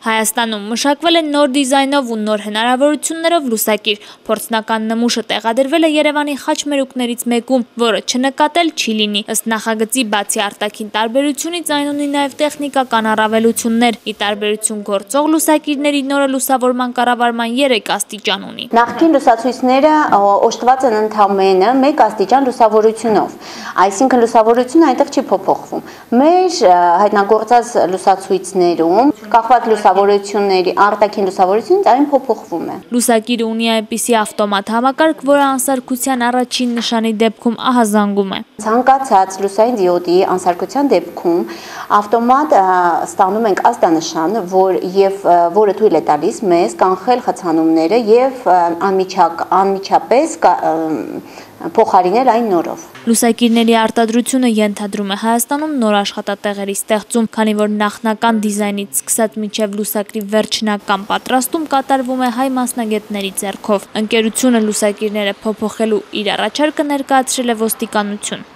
Հայաստանում մշակվել է նոր դիզայնով ու նոր հնարավորություններով լուսակիր։ Փորձնական նմուշը տեղադրվել է Երևանի խաչմերուկներից մեկում, որը չնկատել չի լինի։ Ըստ նախագծի, բացի արտաքին տարբերությունից, այն ունի նաև տեխնիկական առավելություններ։ Ի տարբերություն գործող լուսակիրների, նորը լուսավորման կառավարման 3 աստիճան ունի։ Նախկին լուսացույցները օժտված են ընդամենը 1 աստիճան լուսավորությունով, այսինքն լուսավորությունը այնտեղ չի փոփոխվում։ Մեր հայտնագործած լուսացույցներում կախված լուսավորությունների արտաքին լուսավորությունից այն փոփոխվում է։ Լուսակիրը ունի այնպիսի ավտոմատ համակարգ, որը անսարքության առաջին նշանի դեպքում ահազանգում է։ Ցանկացած լուսային դիոդի անսարքության դեպքում ավտոմատ ստանում ենք ազդանշան, որը թույլ է տալիս մեզ կանխել խցանումները եւ անմիջապես փոխարինել այն նորով։ Լուսակիրների արտադրությունը ենթադրում է Հայաստանում նոր աշխատատեղերի ստեղծում, քանի որ նախնական դիզայնից սկսած մինչև լուսակրի վերջնական պատրաստում կատարվում է հայ մասնագետների ձեռքով։ Ընկերությունը լուսակիրները փոփոխելու իր առաջարկը ներկայացրել է ոստիկանություն։